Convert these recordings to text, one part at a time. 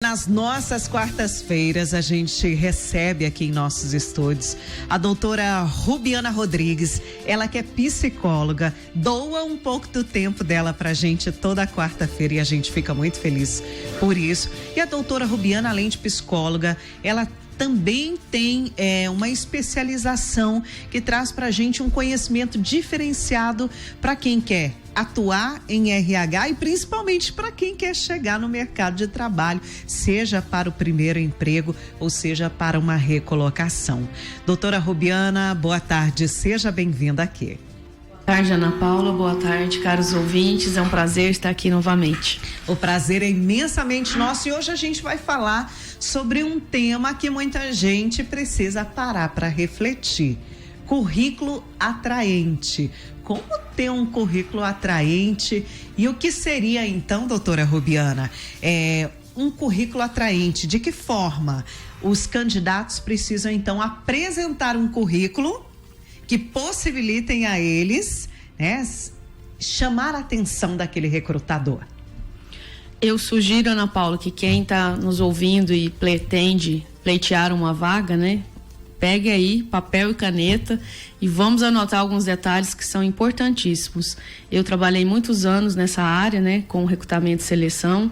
Nas nossas quartas-feiras, a gente recebe aqui em nossos estúdios a doutora Rubiana Rodrigues, ela que é psicóloga, doa um pouco do tempo dela pra gente toda quarta-feira e a gente fica muito feliz por isso. E a doutora Rubiana, além de psicóloga, ela também tem uma especialização que traz pra gente um conhecimento diferenciado para quem quer atuar em RH e principalmente para quem quer chegar no mercado de trabalho, seja para o primeiro emprego ou seja para uma recolocação. Doutora Rubiana, boa tarde, seja bem-vinda aqui. Boa tarde, Ana Paula, boa tarde, caros ouvintes, é um prazer estar aqui novamente. O prazer é imensamente nosso e hoje a gente vai falar sobre um tema que muita gente precisa parar para refletir. Currículo atraente. Como ter um currículo atraente e o que seria então, doutora Rubiana, um currículo atraente? De que forma os candidatos precisam então apresentar um currículo que possibilitem a eles, chamar a atenção daquele recrutador? Eu sugiro, Ana Paula, que quem está nos ouvindo e pretende pleitear uma vaga, pegue aí papel e caneta e vamos anotar alguns detalhes que são importantíssimos. Eu trabalhei muitos anos nessa área, com recrutamento e seleção.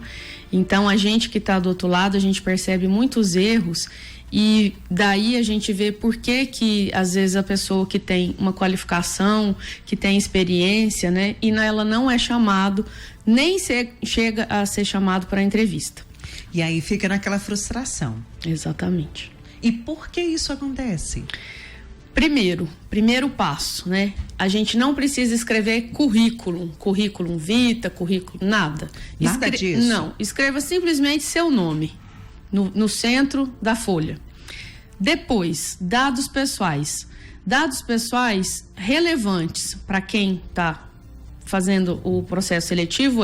Então, a gente que está do outro lado, a gente percebe muitos erros e daí a gente vê por que às vezes a pessoa que tem uma qualificação, que tem experiência, e ela não é chamado, nem chega a ser chamado para a entrevista. E aí fica naquela frustração. Exatamente. E por que isso acontece? Primeiro passo, a gente não precisa escrever currículo vitae, currículo, nada. Nada disso? Não, escreva simplesmente seu nome no centro da folha. Depois, dados pessoais. Dados pessoais relevantes para quem está fazendo o processo seletivo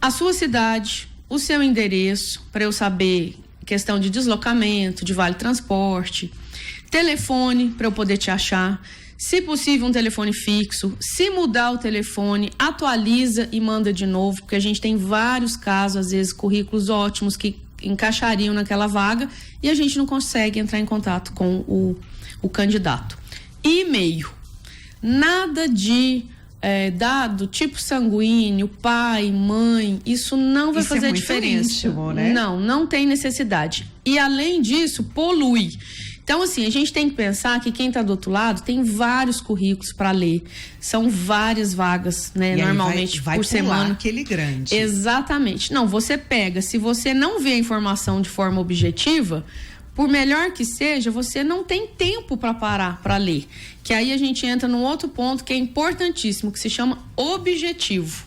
a sua cidade, o seu endereço, para eu saber questão de deslocamento, de vale transporte, telefone para eu poder te achar, se possível um telefone fixo, se mudar o telefone, atualiza e manda de novo, porque a gente tem vários casos, às vezes currículos ótimos que encaixariam naquela vaga e a gente não consegue entrar em contato com o candidato. E e-mail, nada de dado tipo sanguíneo, pai, mãe, isso não vai fazer diferença. Íntimo, Não tem necessidade. E além disso, polui. Então, assim, a gente tem que pensar que quem está do outro lado tem vários currículos para ler. São várias vagas, normalmente vai por semana. Aquele grande. Exatamente. Não, você pega, se você não vê a informação de forma objetiva, por melhor que seja, você não tem tempo para parar para ler. Que aí a gente entra num outro ponto que é importantíssimo, que se chama objetivo.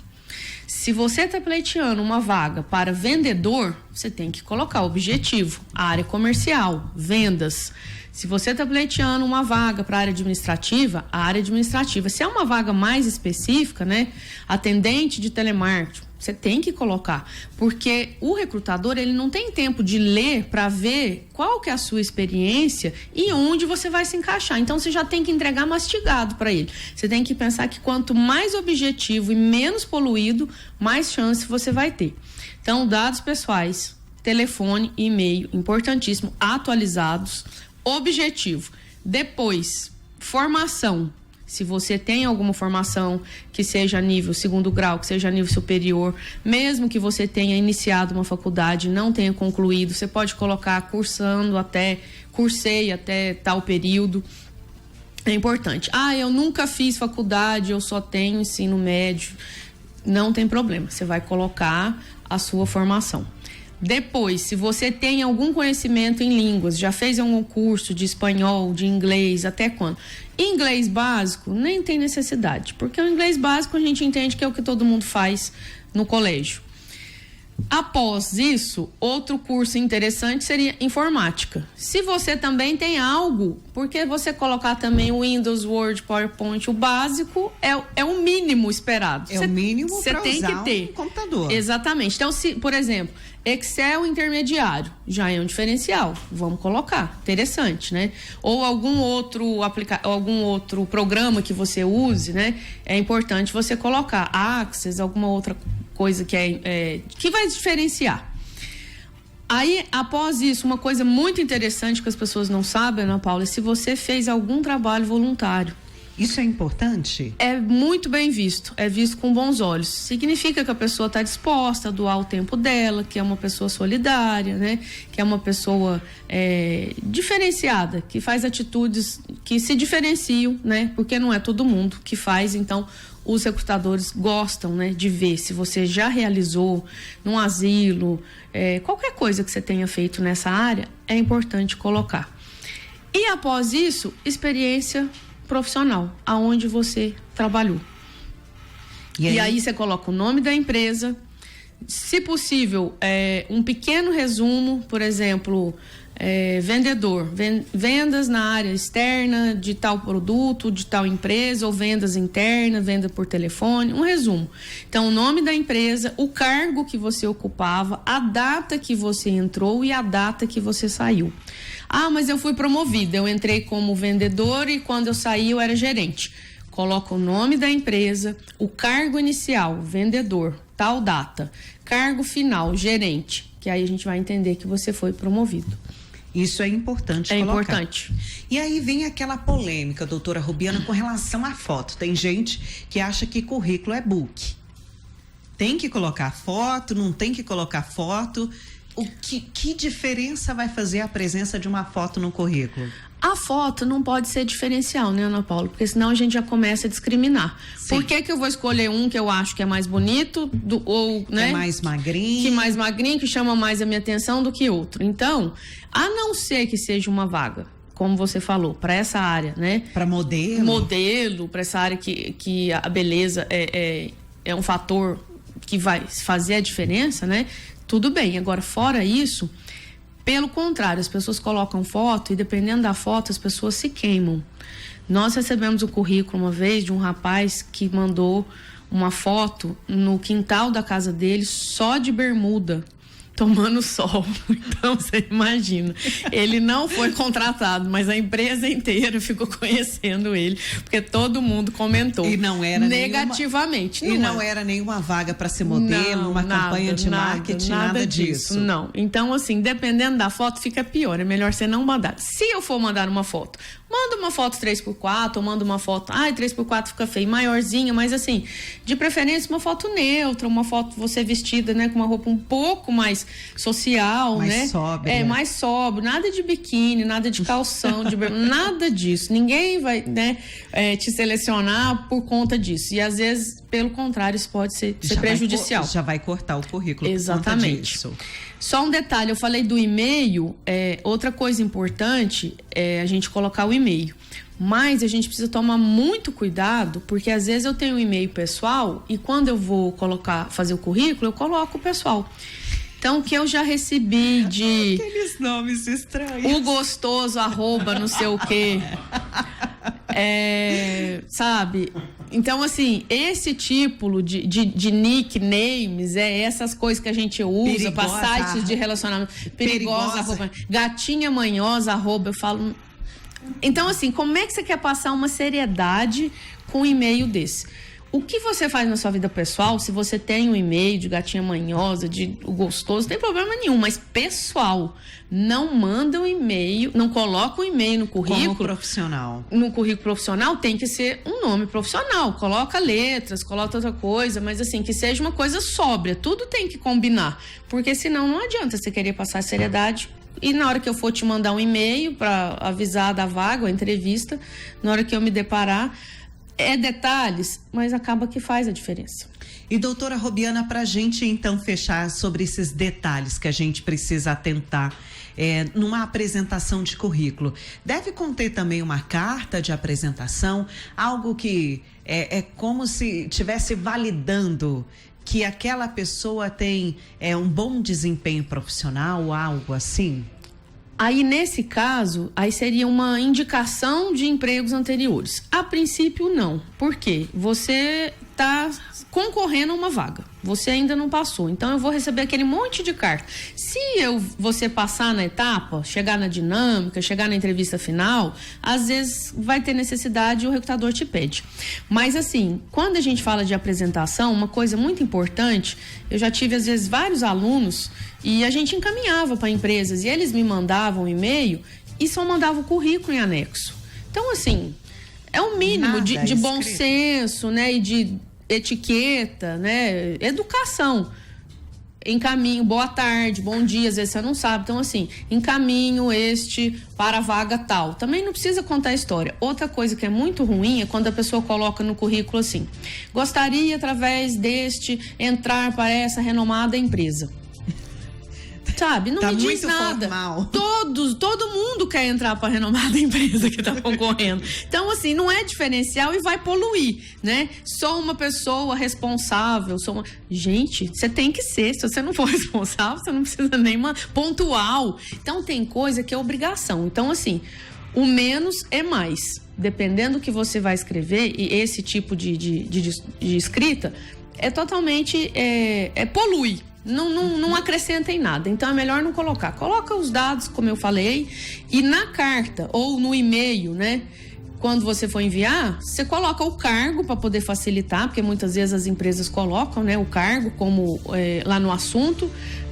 Se você está pleiteando uma vaga para vendedor, você tem que colocar objetivo, área comercial, vendas. Se você está pleiteando uma vaga para a área administrativa, a área administrativa. Se é uma vaga mais específica, atendente de telemarketing, você tem que colocar, porque o recrutador ele não tem tempo de ler para ver qual que é a sua experiência e onde você vai se encaixar. Então você já tem que entregar mastigado para ele. Você tem que pensar que quanto mais objetivo e menos poluído, mais chance você vai ter. Então, dados pessoais, telefone, e-mail, importantíssimo, atualizados, objetivo. Depois, formação. Se você tem alguma formação que seja a nível segundo grau, que seja a nível superior, mesmo que você tenha iniciado uma faculdade e não tenha concluído, você pode colocar cursei até tal período. É importante. Eu nunca fiz faculdade, eu só tenho ensino médio. Não tem problema, você vai colocar a sua formação. Depois, se você tem algum conhecimento em línguas, já fez algum curso de espanhol, de inglês, até quando? Inglês básico, nem tem necessidade, porque o inglês básico a gente entende que é o que todo mundo faz no colégio. Após isso, outro curso interessante seria informática. Se você também tem algo, porque você colocar também o Windows, Word, PowerPoint, o básico é o mínimo esperado. O mínimo para usar que ter um computador. Exatamente. Então, se, por exemplo, Excel intermediário, já é um diferencial. Vamos colocar. Interessante, Ou algum outro programa que você use, É importante você colocar. Access, alguma outra coisa que vai diferenciar. Aí, após isso, uma coisa muito interessante que as pessoas não sabem, Ana Paula, é se você fez algum trabalho voluntário. Isso é importante? É muito bem visto, é visto com bons olhos. Significa que a pessoa está disposta a doar o tempo dela, que é uma pessoa solidária, né? Que é uma pessoa diferenciada, que faz atitudes que se diferenciam, né? Porque não é todo mundo que faz, então os recrutadores gostam, né, de ver se você já realizou num asilo, qualquer coisa que você tenha feito nessa área, é importante colocar. E após isso, experiência profissional, aonde você trabalhou. E aí você coloca o nome da empresa, se possível, um pequeno resumo, por exemplo, vendedor, vendas na área externa de tal produto, de tal empresa, ou vendas internas, venda por telefone, um resumo. Então, o nome da empresa, o cargo que você ocupava, a data que você entrou e a data que você saiu. Ah, mas eu fui promovida, eu entrei como vendedor e quando eu saí eu era gerente. Coloca o nome da empresa, o cargo inicial, vendedor, tal data, cargo final, gerente, que aí a gente vai entender que você foi promovido. Isso é importante colocar. É importante. E aí vem aquela polêmica, doutora Rubiana, com relação à foto. Tem gente que acha que currículo é book. Tem que colocar foto, não tem que colocar foto. Que diferença vai fazer a presença de uma foto no currículo? A foto não pode ser diferencial, né, Ana Paula? Porque senão a gente já começa a discriminar. Sim. Por que eu vou escolher um que eu acho que é mais bonito, né? Que é mais magrinho. Que mais magrinho, que chama mais a minha atenção do que outro. Então, a não ser que seja uma vaga, como você falou, para essa área, né? Para modelo. Modelo, para essa área que a beleza é um fator que vai fazer a diferença, né? Tudo bem. Agora, fora isso, pelo contrário, as pessoas colocam foto e dependendo da foto, as pessoas se queimam. Nós recebemos o currículo uma vez de um rapaz que mandou uma foto no quintal da casa dele só de bermuda, tomando sol. Então, você imagina. Ele não foi contratado, mas a empresa inteira ficou conhecendo ele, porque todo mundo comentou. E não era negativamente. Não era nenhuma vaga para ser modelo, uma campanha de marketing, nada disso. Não. Então, assim, dependendo da foto, fica pior. É melhor você não mandar. Se eu for mandar uma foto, manda uma foto 3x4, ou manda uma foto, 3x4 fica feio, maiorzinha, mas assim, de preferência uma foto neutra, uma foto você vestida, né, com uma roupa um pouco mais social, mais né? Sóbrio, mais sóbrio, nada de biquíni, nada de calção, nada disso. Ninguém vai, né, te selecionar por conta disso. E às vezes, pelo contrário, isso pode ser prejudicial. Já vai cortar o currículo. Exatamente. Por conta disso. Só um detalhe, eu falei do e-mail, outra coisa importante é a gente colocar o e-mail. Mas a gente precisa tomar muito cuidado, porque às vezes eu tenho um e-mail pessoal e quando eu vou fazer o currículo, eu coloco o pessoal. Então, que eu já recebi de... Aqueles nomes estranhos. O gostoso, @ não sei o quê. Sabe? Então, assim, esse tipo de nicknames, essas coisas que a gente usa para sites de relacionamento. Perigosa, gatinha manhosa, eu falo... Então, assim, como é que você quer passar uma seriedade com um e-mail desse? O que você faz na sua vida pessoal, se você tem um e-mail de gatinha manhosa, de o gostoso, não tem problema nenhum, mas pessoal, não manda um e-mail, não coloca um e-mail no currículo. Como profissional. No currículo profissional tem que ser um nome profissional, coloca letras, coloca outra coisa, mas assim, que seja uma coisa sóbria, tudo tem que combinar, porque senão não adianta você querer passar seriedade. E na hora que eu for te mandar um e-mail para avisar da vaga ou entrevista, na hora que eu me deparar, detalhes, mas acaba que faz a diferença. E doutora Rubiana, para a gente então fechar sobre esses detalhes que a gente precisa atentar numa apresentação de currículo, deve conter também uma carta de apresentação, algo que é como se estivesse validando que aquela pessoa tem um bom desempenho profissional, algo assim? Aí, nesse caso, seria uma indicação de empregos anteriores. A princípio, não. Por quê? Você está concorrendo a uma vaga. você ainda não passou. Então eu vou receber aquele monte de carta. Se você passar na etapa, chegar na dinâmica, chegar na entrevista final, às vezes vai ter necessidade e o recrutador te pede. Mas assim, quando a gente fala de apresentação, uma coisa muito importante, eu já tive às vezes vários alunos e a gente encaminhava para empresas e eles me mandavam um e-mail e só mandavam o currículo em anexo. Então assim, é um mínimo de bom senso, né, e de etiqueta, né, educação. Encaminho, boa tarde, bom dia, às vezes você não sabe. Então, assim, encaminho para a vaga tal. Também não precisa contar a história. Outra coisa que é muito ruim é quando a pessoa coloca no currículo assim: gostaria, através entrar para essa renomada empresa. Sabe, não me diz nada. Formal. Todo mundo quer entrar para a renomada empresa que está concorrendo. Então, assim, não é diferencial e vai poluir, né? Sou uma pessoa responsável, Gente, você tem que ser. Se você não for responsável, você não precisa nem pontual. Então, tem coisa que é obrigação. Então, assim, o menos é mais. Dependendo do que você vai escrever, e esse tipo de escrita é totalmente... polui. Não acrescenta em nada, então é melhor não colocar. Coloca os dados, como eu falei, e na carta ou no e-mail, né? Quando você for enviar, você coloca o cargo para poder facilitar, porque muitas vezes as empresas colocam, né, o cargo como lá no assunto,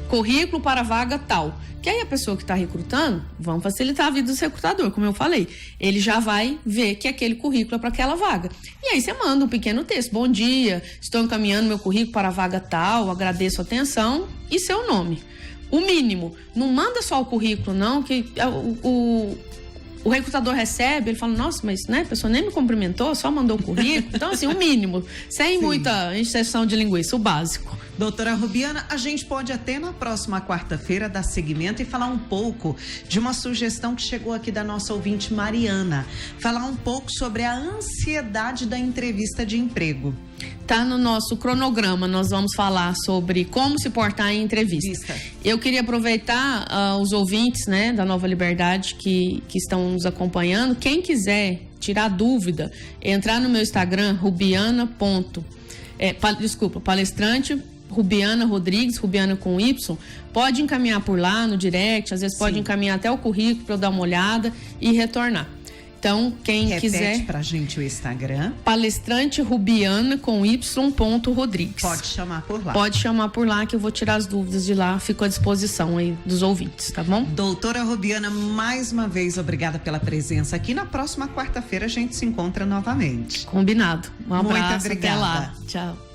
currículo para vaga tal. Que aí a pessoa que está recrutando, vamos facilitar a vida do recrutador, como eu falei. Ele já vai ver que aquele currículo é para aquela vaga. E aí você manda um pequeno texto. Bom dia, estou encaminhando meu currículo para a vaga tal, agradeço a atenção e seu nome. O mínimo. Não manda só o currículo, não, que o recrutador recebe, ele fala, nossa, mas né, a pessoa nem me cumprimentou, só mandou o currículo. Então, assim, o mínimo, sem muita injeção de linguiça, o básico. Doutora Rubiana, a gente pode até na próxima quarta-feira dar seguimento e falar um pouco de uma sugestão que chegou aqui da nossa ouvinte Mariana. Falar um pouco sobre a ansiedade da entrevista de emprego. Tá no nosso cronograma, nós vamos falar sobre como se portar em entrevista. Eu queria aproveitar os ouvintes, né, da Nova Liberdade que estão nos acompanhando. Quem quiser tirar dúvida, entrar no meu Instagram, palestrante Rubiana Rodrigues, Rubiana com Y, pode encaminhar por lá no direct, às vezes pode encaminhar até o currículo para eu dar uma olhada e retornar. Então, quem quiser... Repete pra gente o Instagram. Palestrante Rubiana com Y.Rodrigues. Pode chamar por lá. Pode chamar por lá que eu vou tirar as dúvidas de lá. Fico à disposição aí dos ouvintes, tá bom? Doutora Rubiana, mais uma vez, obrigada pela presença aqui. Na próxima quarta-feira a gente se encontra novamente. Combinado. Um abraço. Muito obrigada. Até lá. Tchau.